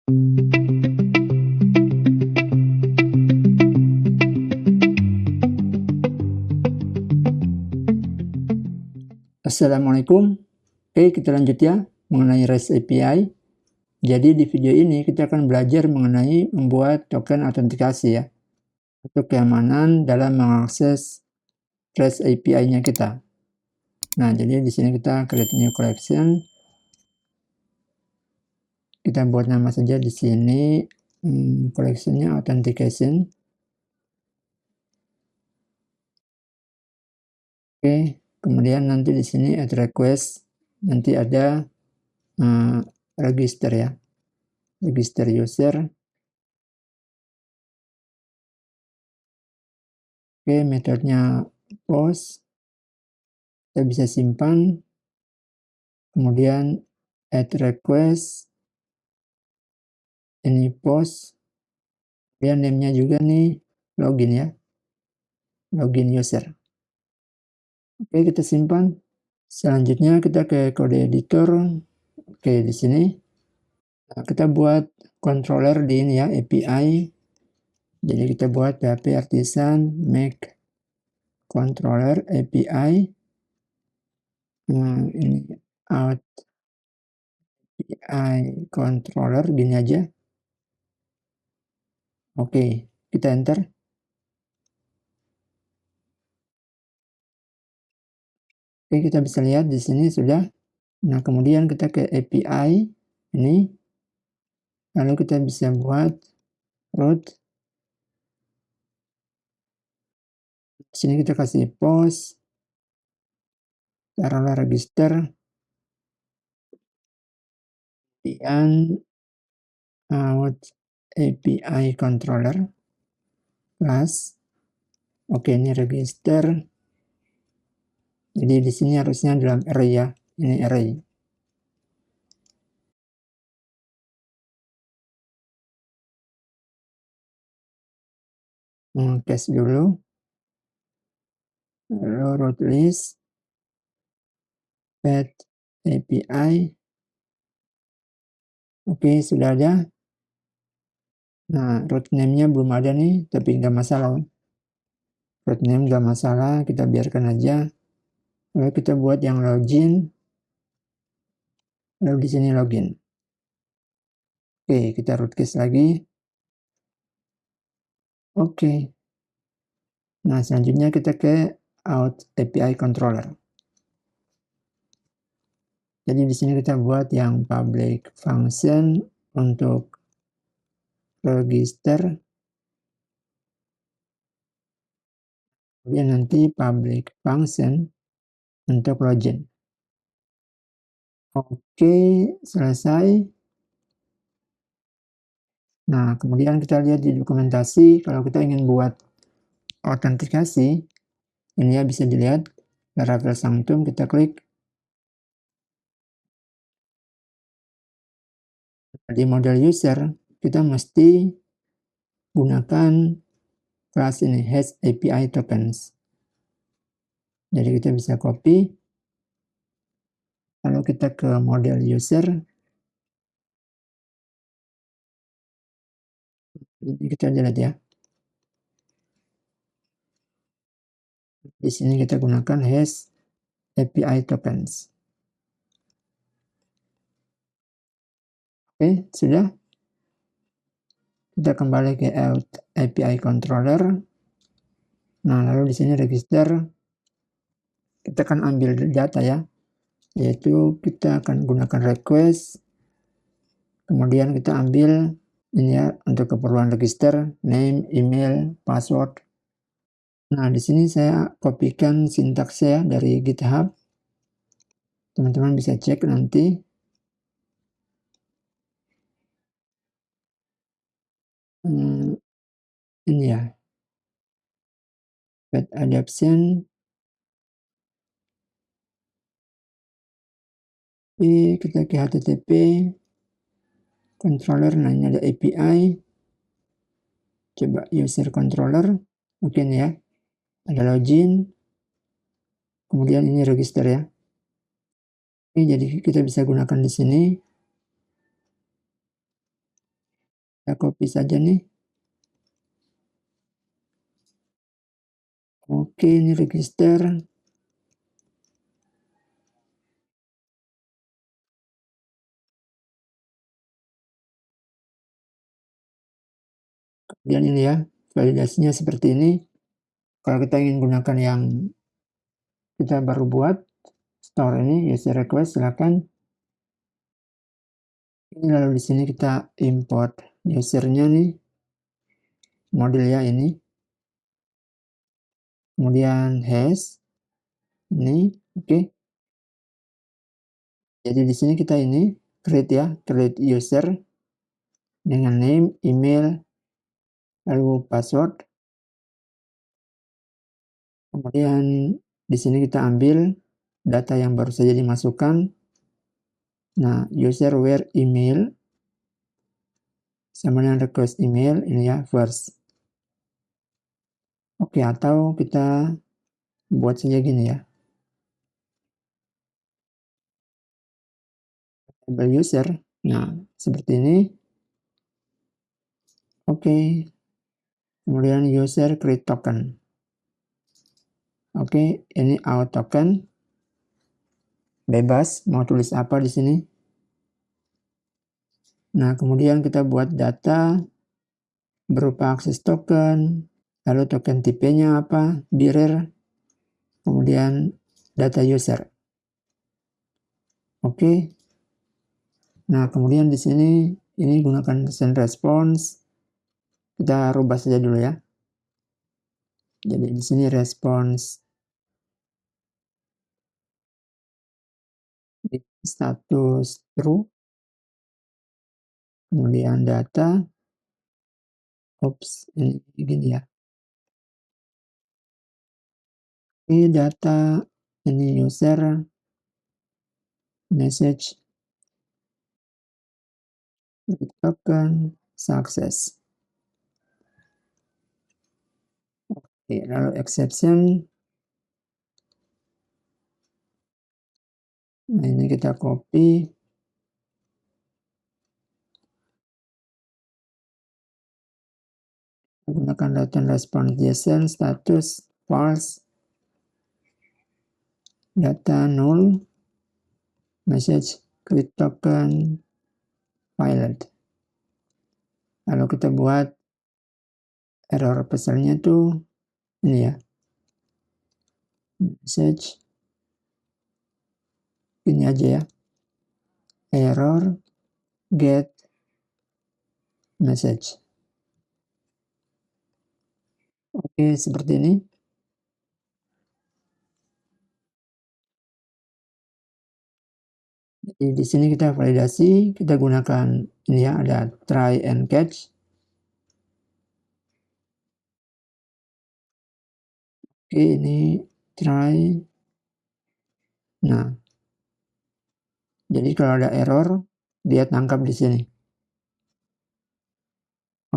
Assalamualaikum. Oke, kita lanjut ya mengenai REST API. Jadi di video ini kita akan belajar mengenai membuat token autentikasi ya, untuk keamanan dalam mengakses REST API-nya kita. Nah, jadi di sini kita create new collection. Kita buat nama saja di sini collection-nya authentication. Oke, kemudian nanti di sini add request, nanti ada register ya, register user. Oke, metodenya post, kita bisa simpan, kemudian add request, ini post, kemudian name-nya juga nih login ya, login user. Oke, kita simpan. Selanjutnya kita ke kode editor. Oke, di sini kita buat controller di ini ya, API. Jadi kita buat PHP artisan make controller API. Ini out API controller, gini aja. Oke, kita enter. Oke, kita bisa lihat di sini sudah. Nah, kemudian kita ke API ini. Lalu kita bisa buat root. Di sini kita kasih post. Taruhlah register. Kemudian out API controller plus. Oke, ini register. Jadi di sini harusnya dalam array ya. Ini array. Case dulu. Lalu root list. Pet API. Oke, sudah ada. Nah, root name-nya belum ada nih, tapi nggak masalah. Root name nggak masalah, kita biarkan aja. Lalu kita buat yang login. Lalu di sini login. Oke, kita root case lagi. Oke. Nah, selanjutnya kita ke out API controller. Jadi di sini kita buat yang public function untuk register. Kemudian nanti public function untuk login. Oke, selesai. Nah, kemudian kita lihat di dokumentasi, kalau kita ingin buat autentikasi, ini ya bisa dilihat, Laravel Sanctum, kita klik. Di model user, kita mesti gunakan kelas ini, has API tokens. Jadi kita bisa copy, lalu kita ke model user. Ini kita lihat ya. Di sini kita gunakan has API tokens. Oke, sudah. Kita kembali ke out API controller. Nah, lalu di sini register. Kita akan ambil data ya, yaitu kita akan gunakan request. Kemudian kita ambil ini ya untuk keperluan register, name, email, password. Nah, di sini saya kopikan sintaksnya dari GitHub. Teman-teman bisa cek nanti. Ini ya, pet adoption. Kita ke HTTP controller. Nah, ini ada API. Coba user controller. Oke nih ya, ada login. Kemudian ini register ya. Oke, jadi kita bisa gunakan di sini. Kita copy saja nih. Oke, ini register. Kemudian ini ya, validasinya seperti ini. Kalau kita ingin gunakan yang kita baru buat, store ini, user request, silakan. Ini lalu di sini kita import usernya nih, modelnya ini. Kemudian hash, ini, oke. Jadi di sini kita ini create ya, create user dengan name, email, lalu password. Kemudian di sini kita ambil data yang baru saja dimasukkan. Nah, user where email sama dengan request email ini ya, first. Oke, atau kita buat saja gini ya. Label user. Nah, seperti ini. Oke. Kemudian user create token. Oke, ini out token. Bebas mau tulis apa di sini. Nah, kemudian kita buat data berupa akses token, lalu token tipenya apa, bearer, kemudian data user. Oke. Nah, kemudian di sini ini gunakan send response. Kita rubah saja dulu ya. Jadi di sini response di status true. Kemudian data. Oops, ini gini ya. Ini data, ini user, message, token, success. Oke, lalu exception. Nah, ini kita copy. Gunakan return response JSON, status false, data null, message create token, pilot. Lalu kita buat error pesannya tuh ini ya, message ini aja ya, error get message. Oke, seperti ini. Jadi di sini kita validasi, kita gunakan ini ya, ada try and catch. Oke, ini try. Nah, jadi kalau ada error, dia tangkap di sini.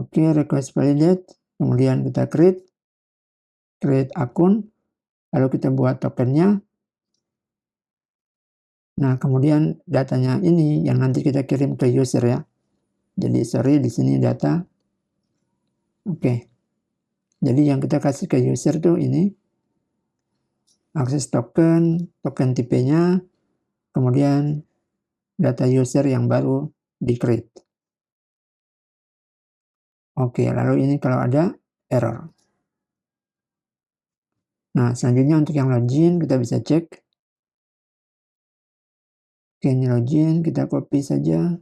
Oke, request validate, kemudian kita create akun, lalu kita buat tokennya. Nah, kemudian datanya ini yang nanti kita kirim ke user ya. Jadi sorry, di sini data. Oke. Jadi yang kita kasih ke user tuh ini akses token, token tipenya, kemudian data user yang baru di-create. Oke, lalu ini kalau ada error. Nah, selanjutnya untuk yang login kita bisa cek. Oke, ini login, kita copy saja.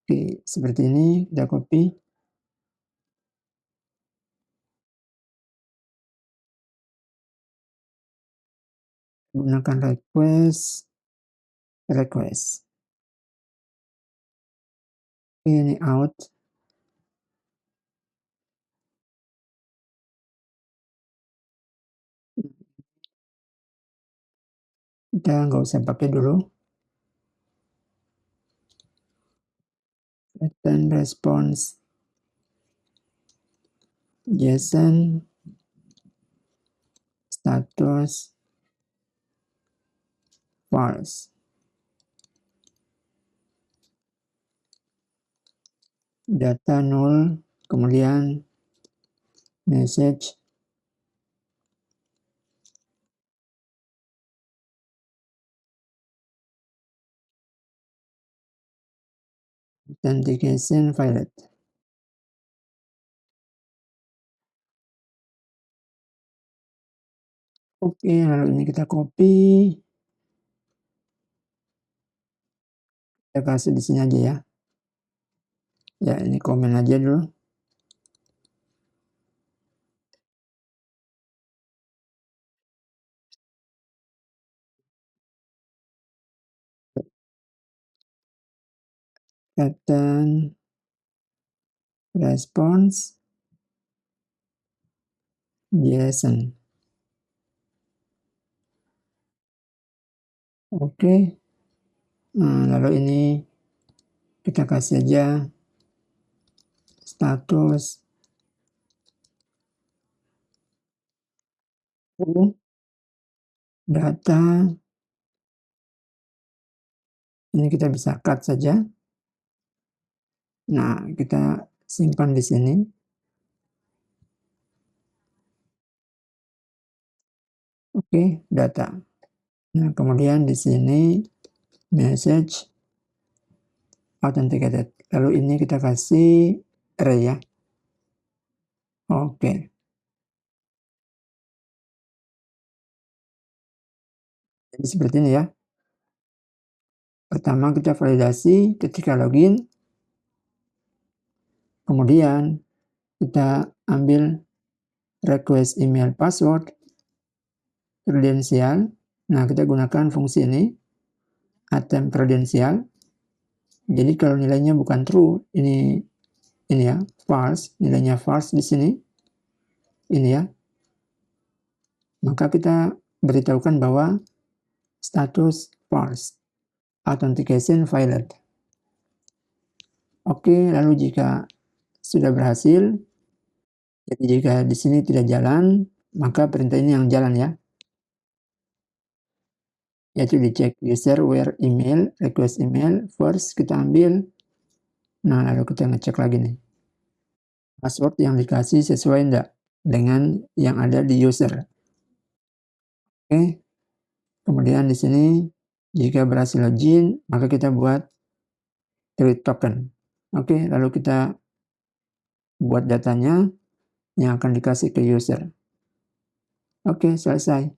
Oke, seperti ini kita copy. Gunakan request. Ini out. Kita nggak usah pakai dulu. Return response JSON status false. data null, kemudian message authentication failed. Oke, lalu ini kita copy, kita kasih di sini aja ya. Ya, ini komen aja dulu. Pattern response JSON. Oke. Nah, lalu ini kita kasih aja status data. Ini kita bisa cut saja. Nah, kita simpan di sini. Oke, data. Nah, kemudian di sini message authenticated. Lalu ini kita kasih array ya. Oke. Jadi seperti ini ya. Pertama kita validasi ketika login. Kemudian kita ambil request email password, kredensial. Nah, kita gunakan fungsi ini, attempt kredensial. Jadi kalau nilainya bukan true, ini ya, false, nilainya false di sini. Ini ya. Maka kita beritahukan bahwa status false, authentication failed. Oke, lalu jika sudah berhasil, jadi jika di sini tidak jalan, maka perintah ini yang jalan ya. Yaitu dicek user where email, request email, first kita ambil. Nah, lalu kita ngecek lagi nih. Password yang dikasih sesuai enggak dengan yang ada di user. Oke. Kemudian di sini jika berhasil login, maka kita buat create token. Oke, lalu kita buat datanya yang akan dikasih ke user. Oke, selesai.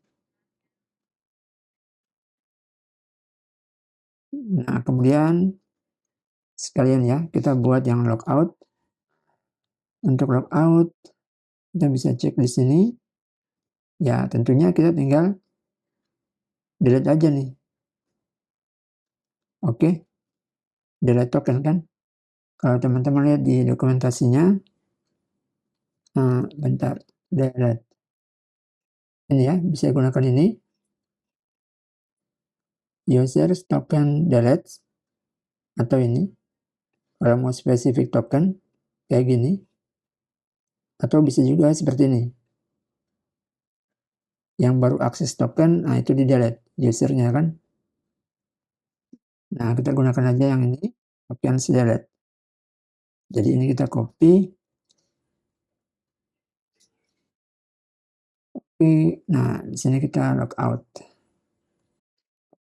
Nah, kemudian sekalian ya, kita buat yang logout. Untuk logout, kita bisa cek di sini. Ya, tentunya kita tinggal delete aja nih. Oke, delete token kan. Kalau teman-teman lihat di dokumentasinya, bentar, delete. Ini ya, bisa gunakan ini. User token delete. Atau ini. Kalau mau spesifik token, kayak gini. Atau bisa juga seperti ini. Yang baru akses token, nah itu di delete usernya kan. Nah, kita gunakan aja yang ini, token delete. Jadi ini kita copy. Oke, nah di sini kita logout.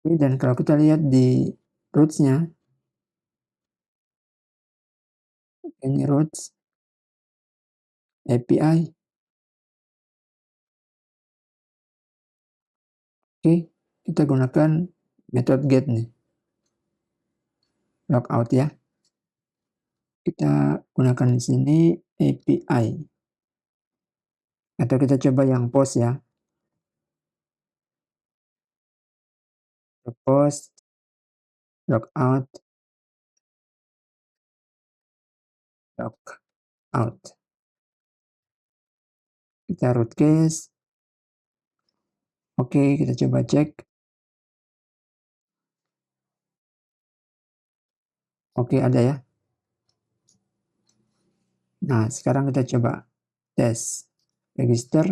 Oke, dan kalau kita lihat di roots-nya, ini roots API. Oke, kita gunakan method get nih. Logout ya. Kita gunakan di sini API. Atau kita coba yang post ya. Post, logout, logout. Kita root case. Oke, kita coba cek. Oke, ada ya. Nah, sekarang kita coba tes register.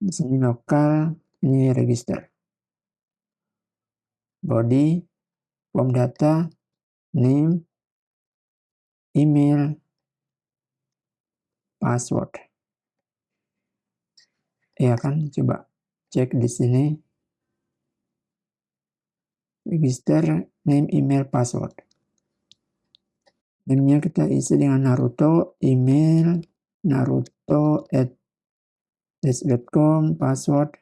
Di sini lokal, ini register. Body, form data, name, email, password. Ya kan, coba cek di sini. Register, name, email, password. Name-nya kita isi dengan Naruto, email, naruto@desk.com, password.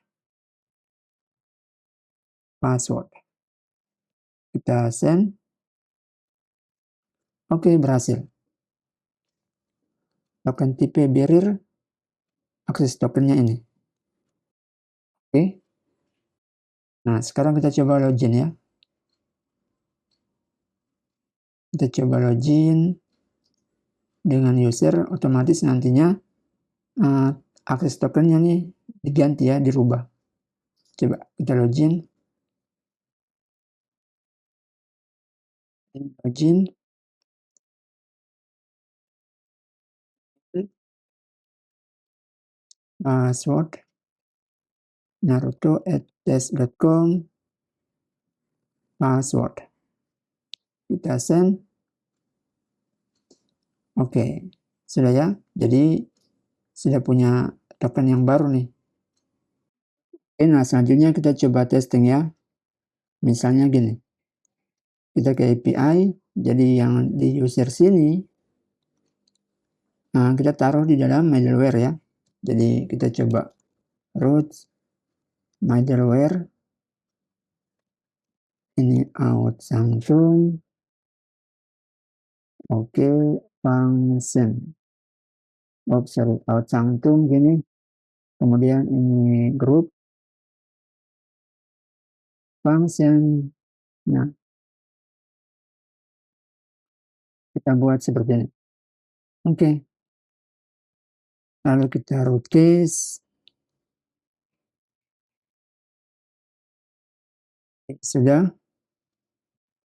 Kita send. Oke, berhasil. Token tipe barrier, akses tokennya ini. Oke. Nah, sekarang kita coba login ya. Kita coba login dengan user, otomatis nantinya akses tokennya nih diganti ya, dirubah. Coba kita login. Login. Password naruto@desk.com, password. Kita send. Oke, sudah ya. Jadi sudah punya token yang baru nih. Oke, nah selanjutnya kita coba testing ya. Misalnya gini. Kita ke API, jadi yang di user sini kita taruh di dalam middleware ya. Jadi kita coba root middleware, ini out Samsung. Oke, function. Oh, sorry, out Samsung gini. Kemudian ini group function. Nah, kita buat seperti ini. Oke. Lalu kita root case. Sudah.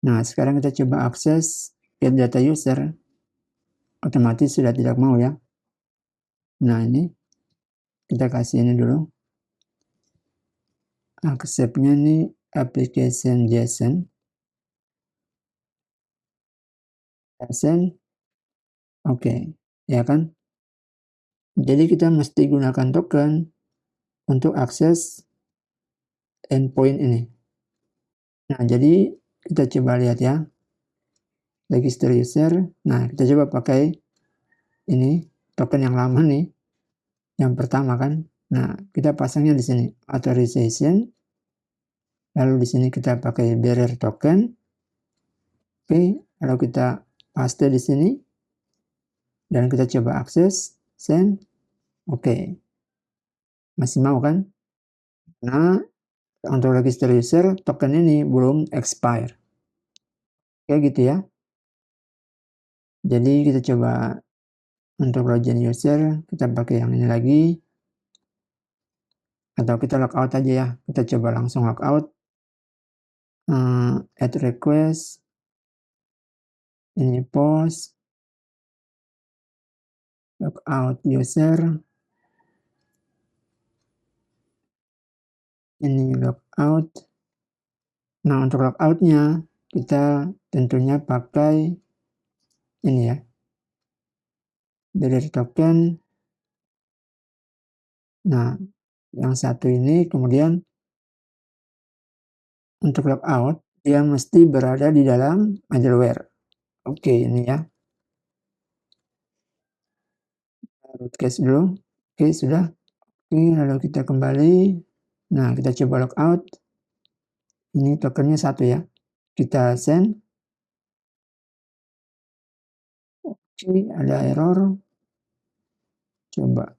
Nah, sekarang kita coba akses get data user. Otomatis sudah tidak mau ya. Nah, ini kita kasih ini dulu. Accept-nya nih application JSON. Oke, ya kan? Jadi kita mesti gunakan token untuk akses endpoint ini. Nah, jadi kita coba lihat ya. Register user. Nah, kita coba pakai ini token yang lama nih. Yang pertama kan. Nah, kita pasangnya di sini authorization. Lalu di sini kita pakai bearer token. Oke, lalu kita paste di sini dan kita coba akses, send. Oke. Masih mau kan? Nah, untuk register user token ini belum expire. Kayak gitu ya. Jadi kita coba untuk login user, kita pakai yang ini lagi. Atau kita logout aja ya. Kita coba langsung logout. Add request. Ini post. Logout user. Ini logout. Nah, untuk logoutnya kita tentunya pakai ini ya. Bearer token. Nah, yang satu ini kemudian untuk logout dia mesti berada di dalam middleware. Oke, ini ya. Root case dulu. Oke, sudah. Oke, lalu kita kembali. Nah, kita coba logout. Ini tokennya satu ya. Kita send. Oke, ada error. Coba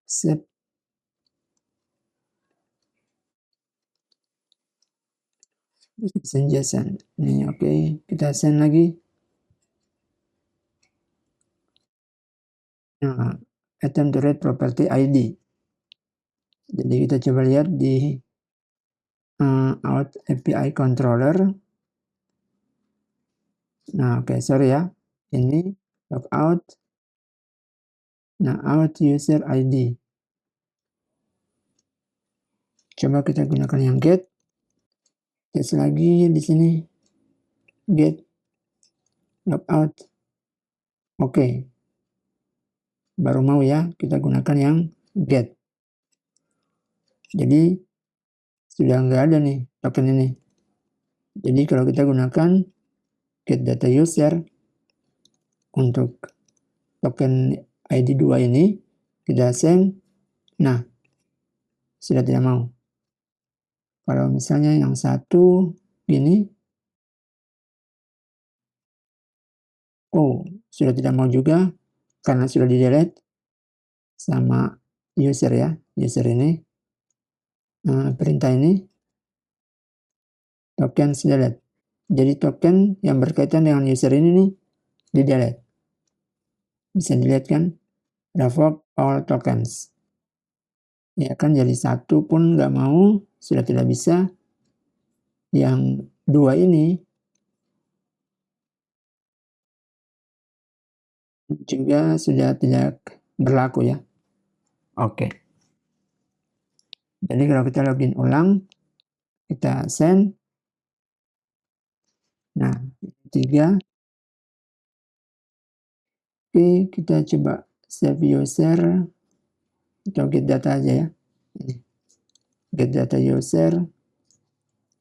save. Send JSON. Ini oke. Kita send lagi. Nah, attempt to read property ID. Jadi kita coba lihat di out API controller. Nah, oke, sorry ya. Ini logout. Nah, out user ID. Coba kita gunakan yang get. tes lagi di sini, get logout. Oke. Baru mau ya kita gunakan yang get. Jadi sudah nggak ada nih token ini. Jadi kalau kita gunakan get data user untuk token ID 2 ini, kita send, nah sudah tidak mau. Kalau misalnya yang satu gini, oh sudah tidak mau juga karena sudah di delete sama user ya, user ini, perintah ini, token delete. Jadi token yang berkaitan dengan user ini nih di delete. Bisa dilihat kan, revoke all tokens. Ya kan, jadi satu pun nggak mau, sudah tidak bisa. Yang dua ini juga sudah tidak berlaku ya. Oke. Jadi kalau kita login ulang, kita send. Nah, 3. Oke, kita coba save user atau get data aja ya. Get data user,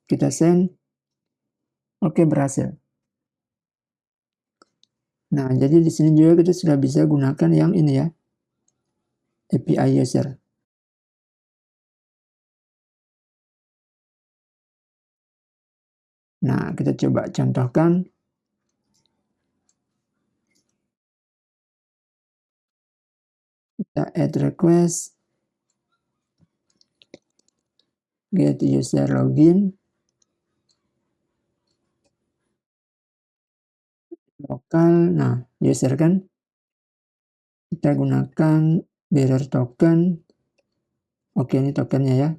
kita send. Oke, berhasil. Nah, jadi di sini juga kita sudah bisa gunakan yang ini ya, API user. Nah, kita coba contohkan. Kita add request, get user login, lokal, nah user kan, kita gunakan bearer token. Oke, ini tokennya ya,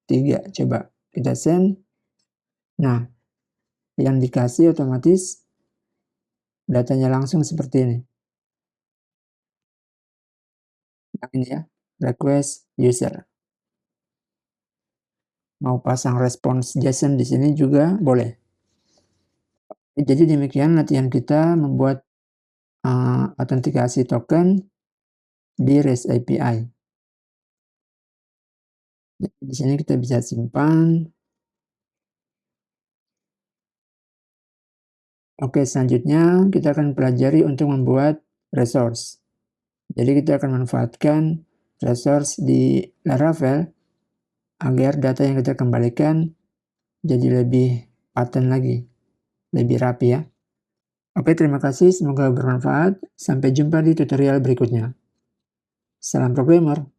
3, coba kita send. Nah, yang dikasih otomatis datanya langsung seperti ini. Nah, ini ya, request user. Mau pasang response JSON di sini juga boleh. Jadi demikian latihan kita membuat autentikasi token di REST API. Jadi di sini kita bisa simpan. Oke, selanjutnya kita akan pelajari untuk membuat resource. Jadi kita akan manfaatkan resource di Laravel agar data yang kita kembalikan jadi lebih pattern lagi, lebih rapi ya. Oke, terima kasih, semoga bermanfaat. Sampai jumpa di tutorial berikutnya. Salam programmer.